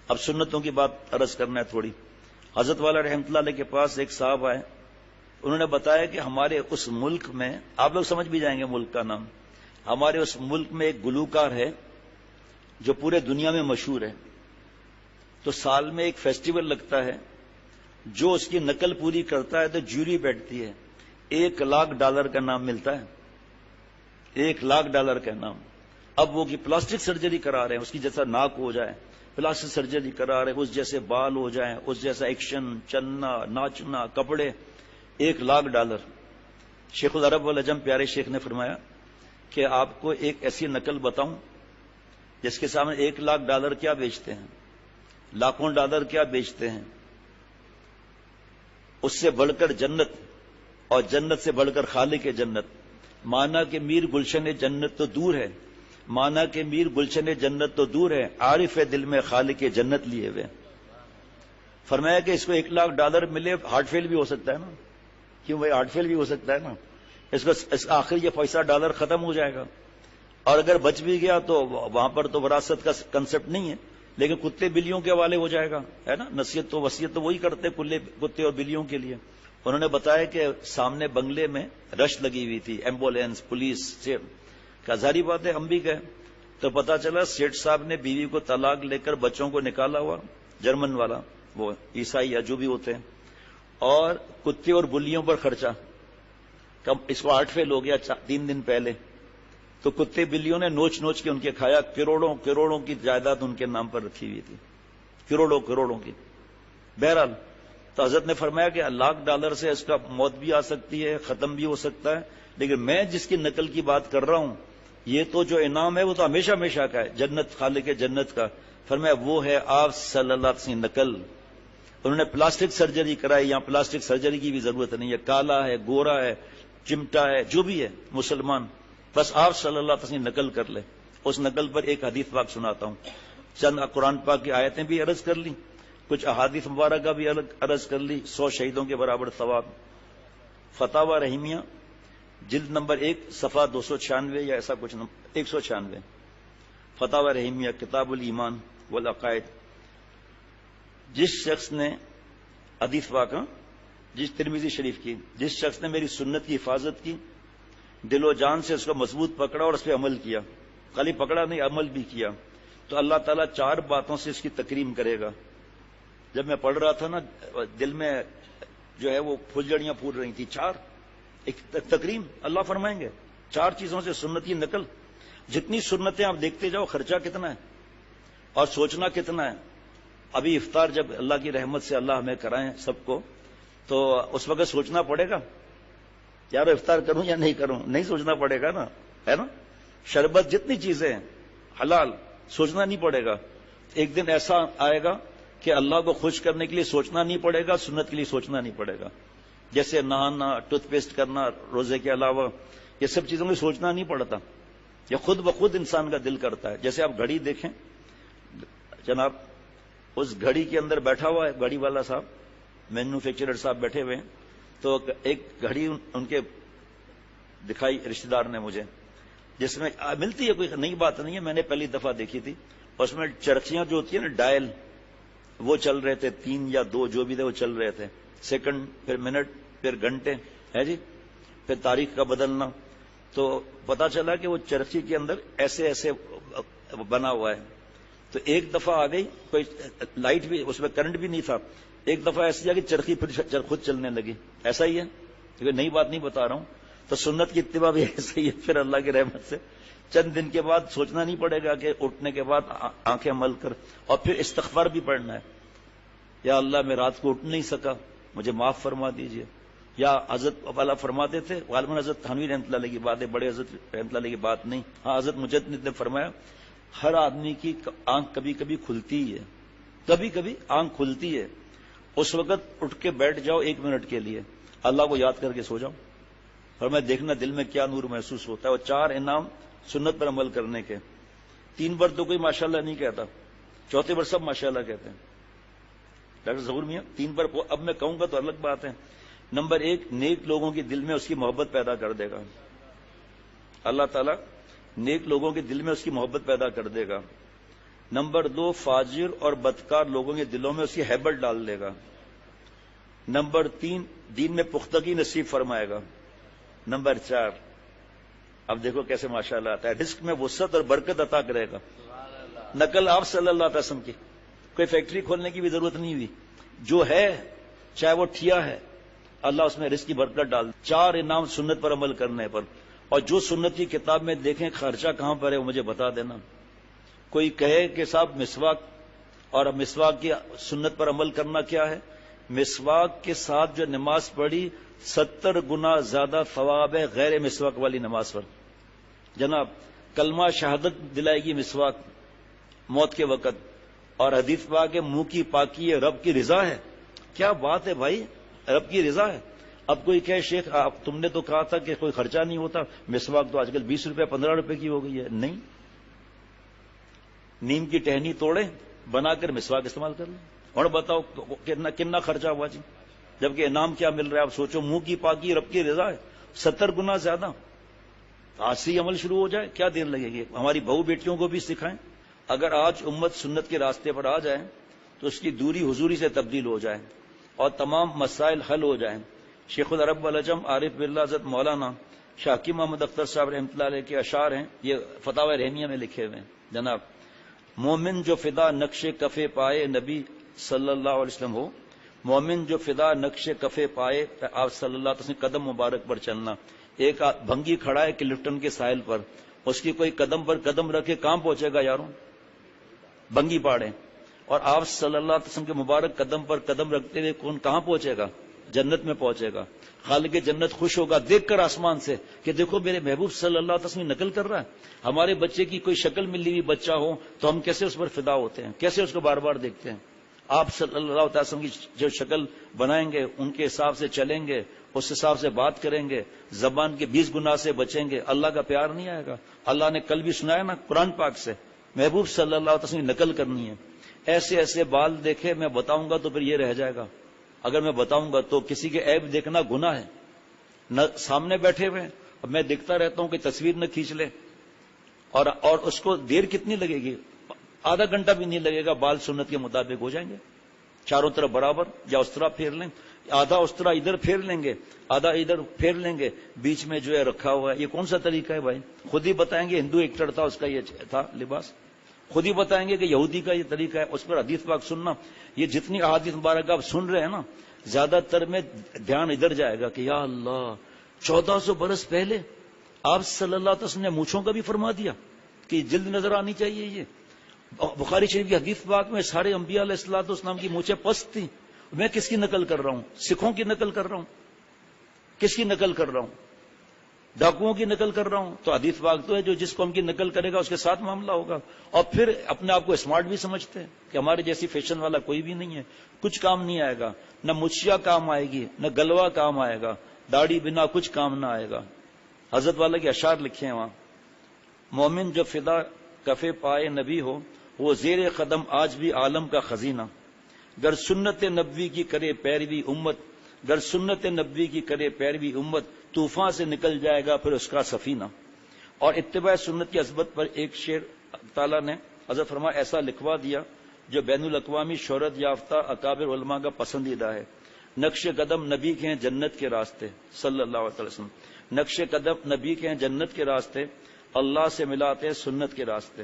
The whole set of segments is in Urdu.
اب سنتوں کی بات عرض کرنا ہے تھوڑی. حضرت والا رحمۃ اللہ علیہ کے پاس ایک صاحب آئے, انہوں نے بتایا کہ ہمارے اس ملک میں, آپ لوگ سمجھ بھی جائیں گے ملک کا نام, ہمارے اس ملک میں ایک گلوکار ہے جو پورے دنیا میں مشہور ہے. تو سال میں ایک فیسٹیول لگتا ہے, جو اس کی نقل پوری کرتا ہے تو جوری بیٹھتی ہے, $1,00,000 کا نام ملتا ہے, $1,00,000 کا نام. اب وہ کی پلاسٹک سرجری کرا رہے ہیں, اس کی جیسا ناک ہو جائے پلاسٹک سرجری کرا رہے ہیں, اس جیسے بال ہو جائیں, اس جیسا ایکشن, چلنا, ناچنا, کپڑے, $1,00,000. شیخ العرب والعجم پیارے شیخ نے فرمایا کہ آپ کو ایک ایسی نقل بتاؤں جس کے سامنے $1,00,000 کیا بیچتے ہیں, لاکھوں ڈالر کیا بیچتے ہیں, اس سے بڑھ کر جنت, اور جنت سے بڑھ کر خالق جنت. مانا کہ میر گلشن جنت تو دور ہے, مانا کہ میر گلشن جنت تو دور ہے, عارف دل میں خالق جنت لیے ہوئے. فرمایا کہ اس کو $1,00,000 ملے, ہارٹ فیل بھی ہو سکتا ہے نا, کیوں بھائی ہارٹ فیل بھی ہو سکتا ہے نا, اس آخر یہ پیسہ ڈالر ختم ہو جائے گا, اور اگر بچ بھی گیا تو وہاں پر تو وراثت کا کنسپٹ نہیں ہے, لیکن کتے بلیوں کے حوالے ہو جائے گا, ہے نا. نصیحت تو وصیت تو وہی کرتے کتے اور بلیوں کے لیے. انہوں نے بتایا کہ سامنے بنگلے میں رش لگی ہوئی تھی, ایمبولینس, پولیس سے. کیا ظاہری بات ہے, ہم بھی گئے تو پتا چلا سیٹھ صاحب نے بیوی کو طلاق لے کر بچوں کو نکالا ہوا, جرمن والا, وہ عیسائی یا جو بھی ہوتے ہیں, اور کتے اور بلیوں پر خرچہ. کم اس کو ہارٹ فیل ہو گیا 3 دن پہلے, تو کتے بلیوں نے نوچ نوچ کے ان کے کھایا. کروڑوں کروڑوں کی جائیداد ان کے نام پر رکھی ہوئی تھی, کروڑوں کروڑوں کی. بہرحال تو حضرت نے فرمایا کہ $1,00,000 سے اس کا موت بھی آ سکتی ہے, ختم بھی ہو سکتا ہے, لیکن میں جس کی نقل کی بات کر رہا ہوں یہ تو جو انعام ہے وہ تو ہمیشہ ہمیشہ کا ہے, جنت, خالق جنت کا. فرمایا وہ ہے آپ صلی اللہ علیہ وسلم نقل. انہوں نے پلاسٹک سرجری کرائی, یہاں پلاسٹک سرجری کی بھی ضرورت نہیں ہے, کالا ہے, گورا ہے, چمٹا ہے, جو بھی ہے مسلمان, بس آپ صلی اللہ علیہ وسلم نقل کر لے. اس نقل پر ایک حدیث پاک سناتا ہوں. چند قرآن پاک کی آیتیں بھی عرض کر لی, کچھ احادیث مبارکہ بھی عرض کر لی, 100 شہیدوں کے برابر ثواب. فتاوی رحیمیہ جلد نمبر 1 صفحہ 296 یا ایسا کچھ 196. فتاوی رحیمیہ کتاب الایمان والعقائد. جس شخص نے حدیث پاک, جس ترمذی شریف کی, جس شخص نے میری سنت کی حفاظت کی, دل و جان سے اس کو مضبوط پکڑا اور اس پہ عمل کیا, خالی پکڑا نہیں عمل بھی کیا, تو اللہ تعالیٰ 4 باتوں سے اس کی تکریم کرے گا. جب میں پڑھ رہا تھا نا, دل میں جو ہے وہ پھلجڑیاں پھول رہی تھی. 4 ایک تکریم اللہ فرمائیں گے, 4 چیزوں سے سنت کی نقل. جتنی سنتیں آپ دیکھتے جاؤ خرچہ کتنا ہے اور سوچنا کتنا ہے. ابھی افطار جب اللہ کی رحمت سے اللہ ہمیں کرائیں سب کو, تو اس وقت سوچنا پڑے گا یار افطار کروں یا نہیں کروں, نہیں سوچنا پڑے گا نا, ہے نا. شربت جتنی چیزیں ہیں حلال, سوچنا نہیں پڑے گا. ایک دن ایسا آئے گا کہ اللہ کو خوش کرنے کے لیے سوچنا نہیں پڑے گا, سنت کے لیے سوچنا نہیں پڑے گا. جیسے نہانا, ٹوتھ پیسٹ کرنا روزے کے علاوہ, یہ سب چیزوں میں سوچنا نہیں پڑتا, یہ خود بخود انسان کا دل کرتا ہے. جیسے آپ گھڑی دیکھیں جناب, اس گھڑی کے اندر بیٹھا ہوا ہے گھڑی والا صاحب, مینوفیکچرر صاحب بیٹھے ہوئے ہیں, تو ایک گھڑی ان کے دکھائی رشتہ دار نے مجھے, جس میں ملتی ہے, کوئی نئی بات نہیں ہے, میں نے پہلی دفعہ دیکھی تھی. اس میں چرخیاں جو ہوتی ہیں نا ڈائل, وہ چل رہے تھے, 3 یا 2 جو بھی تھے وہ چل رہے تھے, سیکنڈ, پھر منٹ, پھر گھنٹے, ہے جی, پھر تاریخ کا بدلنا. تو پتا چلا کہ وہ چرخی کے اندر ایسے ایسے بنا ہوا ہے. تو ایک دفعہ آ گئی, کوئی لائٹ بھی اس میں کرنٹ بھی نہیں تھا, ایک دفعہ ایسی آ گئی چرخی پھر خود چلنے لگی. ایسا ہی ہے, کیونکہ نئی بات نہیں بتا رہا ہوں. تو سنت کی اتباع بھی ایسا ہی ہے. پھر اللہ کی رحمت سے چند دن کے بعد سوچنا نہیں پڑے گا کہ اٹھنے کے بعد آنکھیں مل کر, اور پھر استغفار بھی پڑھنا ہے. یا اللہ میں رات کو اٹھ نہیں سکا, مجھے معاف فرما دیجئے. یا حضرت والا فرماتے تھے, غالباً حضرت تھانوی رحمۃ اللہ علیہ کی بات ہے, بڑے حضرت رحمۃ اللہ علیہ کی بات نہیں. ہاں, حضرت مجدد نے فرمایا ہر آدمی کی آنکھ کبھی کبھی کھلتی ہے, کبھی کبھی آنکھ کھلتی ہے. اس وقت اٹھ کے بیٹھ جاؤ 1 منٹ کے لیے, اللہ کو یاد کر کے سو جاؤ, اور میں دیکھنا دل میں کیا نور محسوس ہوتا ہے. اور 4 انعام سنت پر عمل کرنے کے. 3 بار تو کوئی ماشاءاللہ نہیں کہتا, 4تھے بار سب ماشاءاللہ کہتے ہیں. ڈاکٹر ظہور میاں 3 بار, اب میں کہوں گا تو الگ بات ہے. نمبر 1, نیک لوگوں کے دل میں اس کی محبت پیدا کر دے گا. اللہ تعالیٰ نیک لوگوں کے دل میں اس کی محبت پیدا کر دے گا. نمبر 2 فاجر اور بدکار لوگوں کے دلوں میں اس کی ہیبت ڈال دے گا. نمبر 3 دین میں پختگی نصیب فرمائے گا. نمبر 4 اب دیکھو کیسے ماشاءاللہ آتا ہے, رزق میں وسعت اور برکت عطا کرے گا. نقل آپ صلی اللہ علیہ وسلم کی, کوئی فیکٹری کھولنے کی بھی ضرورت نہیں ہوئی, جو ہے چاہے وہ ٹھیا ہے اللہ اس میں رزق کی برکت ڈال. 4 انعام سنت پر عمل کرنے پر, اور جو سنت کی کتاب میں دیکھیں خرچہ کہاں پر ہے وہ مجھے بتا دینا. کوئی کہے کہ صاحب مسواک, اور مسواک کی سنت پر عمل کرنا کیا ہے, مسواک کے ساتھ جو نماز پڑھی 70 گنا زیادہ ثواب ہے غیر مسواک والی نماز پر. جناب کلمہ شہادت دلائے گی مسواک موت کے وقت, اور حدیث پاک کے منہ کی پاکی ہے رب کی رضا ہے. کیا بات ہے بھائی, رب کی رضا ہے. اب کوئی کہے شیخ آپ تم نے تو کہا تھا کہ کوئی خرچہ نہیں ہوتا, مسواک تو آج کل 20 روپے 15 روپے کی ہو گئی ہے. نہیں, نیم کی ٹہنی توڑے بنا کر مسواک استعمال کر لیں. اور بتاؤ کتنا خرچہ ہوا جی, جبکہ انعام کیا مل رہا ہے آپ سوچو. منہ کی پاکی رب کی رضا ہے, 70 گنا زیادہ. آج سے ہی عمل شروع ہو جائے, کیا دیر لگے گی. ہماری بہو بیٹیوں کو بھی سکھائیں. اگر آج امت سنت کے راستے پر آ جائے تو اس کی دوری حضوری سے تبدیل ہو جائے اور تمام مسائل حل ہو جائیں. شیخ العرب والعجم عارف باللہ حضرت مولانا شاکی محمد اختر صاحب رحمۃ اللہ علیہ کے اشعار ہیں, یہ فتاوی رحمیہ میں لکھے ہوئے ہیں. جناب مومن جو فدا نقش کفے پائے نبی صلی اللہ علیہ وسلم ہو, مومن جو فدا نقش کفے پائے آپ صلی اللہ علیہ وسلم قدم مبارک پر چلنا. ایک بھنگی کھڑا ہے کلفٹن کے ساحل پر, اس کی کوئی قدم پر قدم رکھے کہاں پہنچے گا یاروں, بھنگی پاڑے. اور آپ صلی اللہ علیہ وسلم کے مبارک قدم پر قدم رکھتے ہوئے کون کہاں پہنچے گا, جنت میں پہنچے گا. خالق جنت خوش ہوگا دیکھ کر آسمان سے کہ دیکھو میرے محبوب صلی اللہ علیہ وسلم نقل کر رہا ہے. ہمارے بچے کی کوئی شکل ملی ہوئی بچہ ہو تو ہم کیسے اس پر فدا ہوتے ہیں, کیسے اس کو بار بار دیکھتے ہیں. آپ صلی اللہ علیہ وسلم کی جو شکل بنائیں گے ان کے حساب سے چلیں گے, اس حساب سے بات کریں گے, زبان کے 20 گناہ سے بچیں گے, اللہ کا پیار نہیں آئے گا. اللہ نے کل بھی سنایا نا قرآن پاک سے, محبوب صلی اللہ علیہ وسلم نقل کرنی ہے. ایسے ایسے بال دیکھے میں بتاؤں گا تو پھر یہ رہ جائے گا. اگر میں بتاؤں گا تو کسی کے عیب دیکھنا گناہ ہے. نہ سامنے بیٹھے ہوئے اب میں دیکھتا رہتا ہوں کہ تصویر نہ کھینچ لے, اور اس کو دیر کتنی لگے گی, آدھا گھنٹہ بھی نہیں لگے گا, بال سنت کے مطابق ہو جائیں گے چاروں طرف برابر, یا اس طرح پھیر لیں, آدھا اس طرح ادھر پھیر لیں گے, آدھا ادھر پھیر لیں گے, بیچ میں جو ہے رکھا ہوا ہے. یہ کون سا طریقہ ہے بھائی, خود ہی بتائیں گے. ہندو ایکٹر تھا اس کا یہ تھا لباس, خود ہی بتائیں گے کہ یہودی کا یہ طریقہ ہے. اس پر حدیث پاک سننا. یہ جتنی احادیث مبارک آپ سن رہے ہیں نا, زیادہ تر میں دھیان ادھر جائے گا کہ یا اللہ 1400 برس پہلے آپ صلی اللہ علیہ وسلم نے مونچھوں کا بھی فرما دیا کہ جلد نظر آنی چاہیے. یہ بخاری شریف کی حدیث پاک میں سارے انبیاء علیہ الصلوۃ والسلام کی مونچھیں پست تھیں. میں کس کی نقل کر رہا ہوں, سکھوں کی نقل کر رہا ہوں, کس کی نقل کر رہا ہوں, ڈاکوؤں کی نقل کر رہا ہوں. تو حدیث پاک تو ہے جو جس قوم کی نقل کرے گا اس کے ساتھ معاملہ ہوگا. اور پھر اپنے آپ کو اسمارٹ بھی سمجھتے ہیں کہ ہمارے جیسی فیشن والا کوئی بھی نہیں ہے, کچھ کام نہیں آئے گا, نہ مچھیا کام آئے گی, نہ گلوا کام آئے گا, داڑھی بنا کچھ کام نہ آئے گا. حضرت والا کے اشعار لکھے ہیں وہاں, مومن جو فدا کفے پائے نبی ہو وہ زیر قدم آج بھی عالم کا خزینہ. گر سنت نبوی کی کرے پیروی امت, گر سنت نبوی کی کرے پیروی امت, طوفان سے نکل جائے گا پھر اس کا سفینہ. اور اتباع سنت کی عظمت پر ایک شعر تعالیٰ نے حضرت فرمایا ایسا لکھوا دیا جو بین الاقوامی شہرت یافتہ اکابر علماء کا پسندیدہ ہے. نقش قدم نبی کے ہیں جنت کے راستے صلی اللہ علیہ وسلم, نقش قدم نبی کے ہیں جنت کے راستے, اللہ سے ملاتے ہیں سنت کے راستے.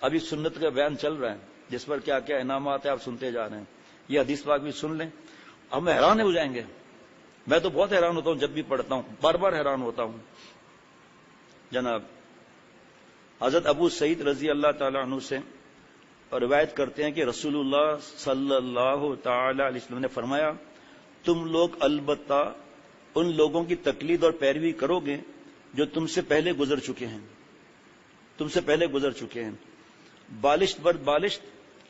ابھی سنت کا بیان چل رہا ہے جس پر کیا کیا انعامات ہیں آپ سنتے جا رہے ہیں. یہ حدیث پاک بھی سن لیں, ہم حیران ہو جائیں گے. میں تو بہت حیران ہوتا ہوں جب بھی پڑھتا ہوں, بار بار حیران ہوتا ہوں. جناب حضرت ابو سعید رضی اللہ تعالی عنہ سے روایت کرتے ہیں کہ رسول اللہ صلی اللہ تعالی علیہ وسلم نے فرمایا تم لوگ البتہ ان لوگوں کی تقلید اور پیروی کرو گے جو تم سے پہلے گزر چکے ہیں, تم سے پہلے گزر چکے ہیں. بالشت بر بالشت,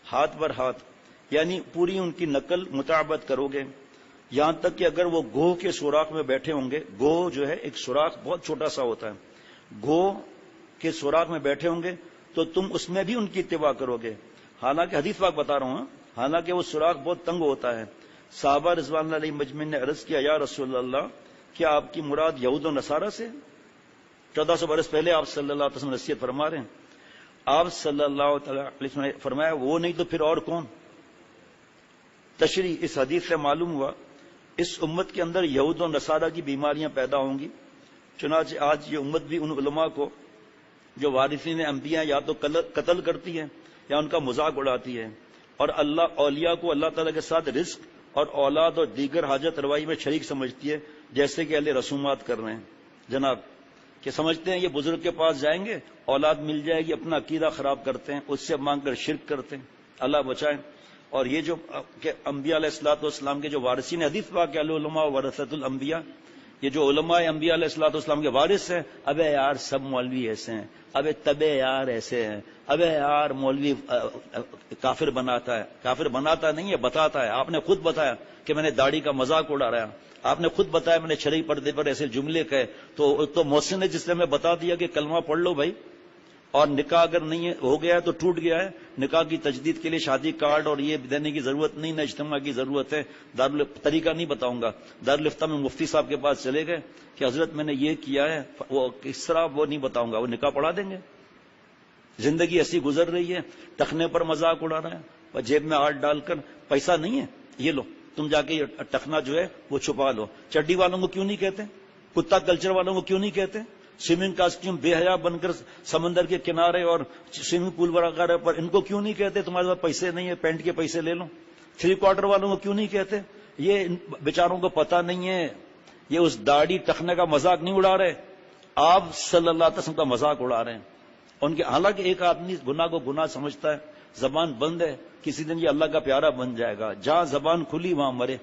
ہاتھ بر ہاتھ, یعنی پوری ان کی نقل مطابقت کرو گے, یہاں تک کہ اگر وہ گوہ کے سوراخ میں بیٹھے ہوں گے. گوہ جو ہے ایک سوراخ بہت چھوٹا سا ہوتا ہے, گوہ کے سوراخ میں بیٹھے ہوں گے تو تم اس میں بھی ان کی اتباع کرو گے. حالانکہ حدیث پاک بتا رہا ہوں, حالانکہ وہ سوراخ بہت تنگ ہوتا ہے. صحابہ رضوان اللہ علیہ مجمعین نے عرض کیا یا رسول اللہ کیا آپ کی مراد یہود و نصارہ سے؟ 1400 برس پہلے آپ صلی اللہ علیہ وسلم نصیحت فرما رہے ہیں. آپ صلی اللہ تعالی علیہ وسلم نے فرمایا وہ نہیں تو پھر اور کون؟ تشریح اس حدیث سے معلوم ہوا اس امت کے اندر یہود و نصارہ کی بیماریاں پیدا ہوں گی. چنانچہ آج یہ امت بھی ان علماء کو جو وارثین انبیاء یا تو قتل کرتی ہے یا ان کا مذاق اڑاتی ہے، اور اولیاء کو اللہ تعالیٰ کے ساتھ رزق اور اولاد اور دیگر حاجت روائی میں شریک سمجھتی ہے، جیسے کہ اہل رسومات کر رہے ہیں جناب، کہ سمجھتے ہیں یہ بزرگ کے پاس جائیں گے اولاد مل جائے گی، اپنا عقیدہ خراب کرتے ہیں، اس سے مانگ کر شرک کرتے ہیں، اللہ بچائیں. اور یہ جو کہ انبیاء علیہ الصلوۃ والسلام کے جو وارثین، حدیث پاک ہے العلماء ورثۃ الانبیاء، یہ جو علماء انبیاء علیہ الصلوۃ والسلام کے وارث ہیں، ابے یار سب مولوی ایسے ہیں، ابے طبے یار ایسے ہیں، ابے یار مولوی کافر بناتا ہے. کافر بناتا نہیں ہے، بتاتا ہے. آپ نے خود بتایا کہ میں نے داڑھی کا مذاق اڑا رہا، آپ نے خود بتایا میں نے شرعی پردے پر ایسے جملے کہے، تو محسن نے جس نے میں بتا دیا کہ کلمہ پڑھ لو بھائی، اور نکاح اگر نہیں ہو گیا ہے تو ٹوٹ گیا ہے. نکاح کی تجدید کے لیے شادی کارڈ اور یہ دینے کی ضرورت نہیں، نہ اجتماع کی ضرورت ہے. طریقہ نہیں بتاؤں گا. دارالفتہ میں مفتی صاحب کے پاس چلے گئے کہ حضرت میں نے یہ کیا ہے، وہ کس طرح وہ نہیں بتاؤں گا، وہ نکاح پڑھا دیں گے. زندگی ایسی گزر رہی ہے، ٹخنے پر مذاق اڑا رہا ہے، جیب میں ہاتھ ڈال کر پیسہ نہیں ہے یہ لو تم جا کے یہ ٹخنا جو ہے وہ چھپا لو. چڈی والوں کو کیوں نہیں کہتے؟ کتا کلچر والوں کو کیوں نہیں کہتے؟ سوئمنگ کاسٹیوم بے حیا بن کر سمندر کے کنارے اور سوئمنگ پول وغیرہ پر ان کو کیوں نہیں کہتے تمہارے پاس پیسے نہیں ہے، پینٹ کے پیسے لے لو؟ 3 کوارٹر والوں کو کیوں نہیں کہتے؟ یہ بیچاروں کو پتہ نہیں ہے، یہ اس داڑھی ٹخنے کا مذاق نہیں اڑا رہے، آپ صلی اللہ علیہ وسلم کا مذاق اڑا رہے ہیں. ان کے حالانکہ ایک آدمی گناہ کو گناہ سمجھتا ہے، زبان بند ہے، کسی دن یہ اللہ کا پیارا بن جائے گا. جہاں زبان کھلی وہاں مرے.